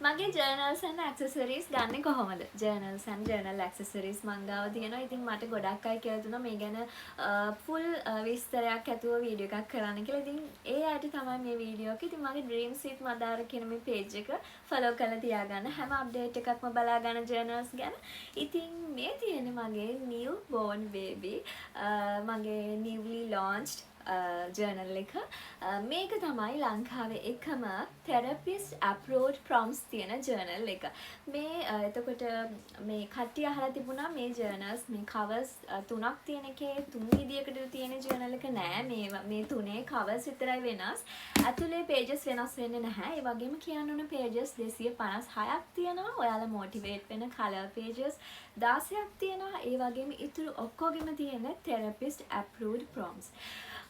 මගේ ජර්නල්ස් and ඇක්සසරීස් ගන්න කොහොමද? ජර්නල්ස් and ජර්නල් ඇක්සසරීස් මං ගාව තියෙනවා. ඉතින් මට ගොඩක් අය කියලා දුන්නා මේ ගැන ෆුල් විස්තරයක් ඇතුව වීඩියෝ එකක් කරන්න කියලා. ඉතින් ඒ අයට තමයි මේ වීඩියෝ එක. ඉතින් මගේ Dreams with Madara කියන මේ page එක follow කරලා තියාගන්න. හැම අප්ඩේට් එකක්ම බලා ගන්න ජර්නල්ස් ගැන. ඉතින් මේ තියෙන්නේ මගේ new born baby මගේ newly launched ජර්නල් එක. මේක තමයි ලංකාවේ එකම therapist approved prompts තියෙන ජර්නල් එක. මේ එතකොට මේ කට්ටිය අහලා තිබුණා මේ ජර්නල්ස් මේ කවර්ස් තුනක් තියෙන එකේ තුන් විදියකට තියෙන ජර්නල් එක නෑ. මේ තුනේ කවර්ස් විතරයි වෙනස්. ඇතුලේ pages වෙනස් වෙන්නේ නැහැ. ඒ වගේම කියන්න ඕන pages 256ක් තියෙනවා. ඔයාලා motivate වෙන color pages 16ක් තියෙනවා. ඒ වගේම ඉතුරු ඔක්කොගෙම තියෙන therapist approved prompts.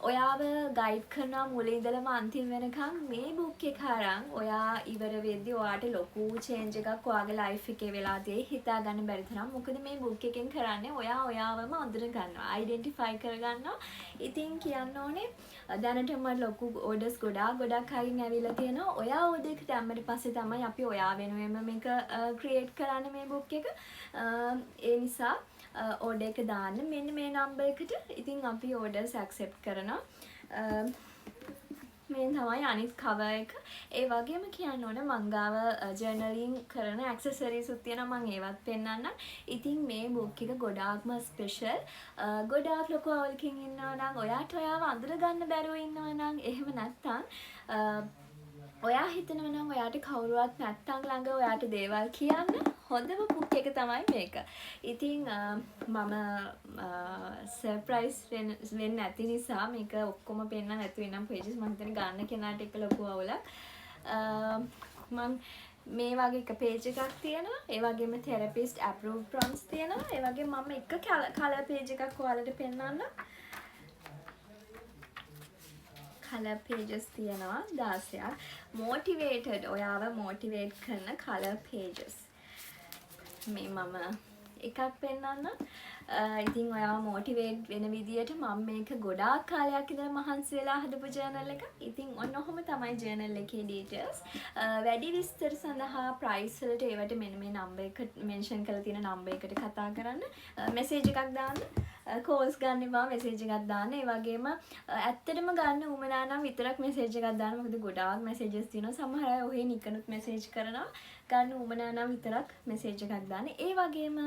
ඔයාව ගයිඩ් කරනවා මුලින් ඉඳලම අන්තිම වෙනකම් මේ බුක් එක අරන් ඔයා ඉවර වෙද්දී ඔයාට ලොකු චේන්ජ් එකක් ඔයාගේ ලයිෆ් එකේ වෙලා තියෙයි හිතා ගන්න බැරි තරම්. මොකද මේ බුක් එකෙන් කරන්නේ ඔයා ඔයාවම අඳුර ගන්නවා, අයිඩෙන්ටිෆයි කර ගන්නවා. ඉතින් කියන්න ඕනේ දැනටම ලොකු ඕඩර්ස් ගොඩක් අයින් ඇවිල්ලා තියෙනවා. ඔයා ඕඩර් එක දැම්මට පස්සේ තමයි අපි ඔයා වෙනුවෙන්ම මේක ක්‍රියේට් කරන්නේ මේ බුක් එක. ඒ නිසා ඕඩර් එක දාන්න මෙන්න මේ නම්බර් එකට. ඉතින් අපි ඕඩර්ස් ඇක්සෙප්ට් කරනවා. මේ තමයි අනිත් කවර් එක. ඒ වගේම කියන්න ඕන මං ගාව ජර්නලින් කරන ඇක්සසරීස් උත් තියෙනවා. මං ඒවත් පෙන්නන්නම්. ඉතින් මේ බුක් එක ගොඩාක්ම ස්පෙෂල්. ගොඩාක් ලොකු අවුලකින් ඉන්නවා නම් ඔයාට ඔයාව අඳුර ගන්න බැරුව ඉන්නවා නම් එහෙම නැත්තම් ඔයා හිතනවා නම් ඔයාට කවුරුවත් නැත්තම් ළඟ ඔයාට දේවල් කියන්න හොඳම බුක් එක තමයි මේක. ඉතින් මම සර්ප්‍රයිස් වෙන්නේ නැති නිසා මේක ඔක්කොම පෙන්නන්න නැති වෙනම් pages මම හිතන්නේ ගන්න කෙනාට එක ලොකු අවුලක්. මම මේ වගේ එක page එකක් තියෙනවා. ඒ වගේම therapist approved prompts තියෙනවා. ඒ වගේම මම එක color page එකක් ඔයාලට පෙන්නන්නම්. color pages තියෙනවා 16ක්. motivated ඔයාව motivate කරන color pages. මේ මම එකක් පෙන්නන්න. ඉතින් ඔයාව motivate වෙන විදියට මම මේක ගොඩාක් කාලයක් ඉඳලා මහන්සි වෙලා හදපු journal එක. ඉතින් ඔන්න ඔහොම තමයි journal එකේ details. වැඩි විස්තර සඳහා price වලට ඒවට මෙන්න මේ number එක mention කරලා තියෙන number එකට කතා කරන්න. message එකක් දාන්න. කෝල්ස් ගන්න එපා, මැසේජ් එකක් දාන්න. ඒ වගේම ඇත්තටම ගන්න උමනා නම් විතරක් මැසේජ් එකක් දාන්න. මොකද ගොඩාක් මැසේජස් තියෙනවා. සමහර අය ඔහේ නිකනුත් මැසේජ් කරනවා. ගන්න උමනා නම් විතරක් මැසේජ් එකක් දාන්න. ඒ වගේම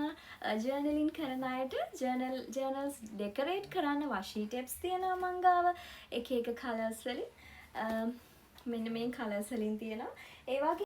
ජර්නලින් කරන අයට ජර්නල්ස් ඩෙකොරේට් කරන්න වශී ටිප්ස් තියෙනවා මං ගාව. එක එක කලර්ස් වලින් මෙන්න මේ කලර්ස් වලින් තියෙනවා. ඒ වගේ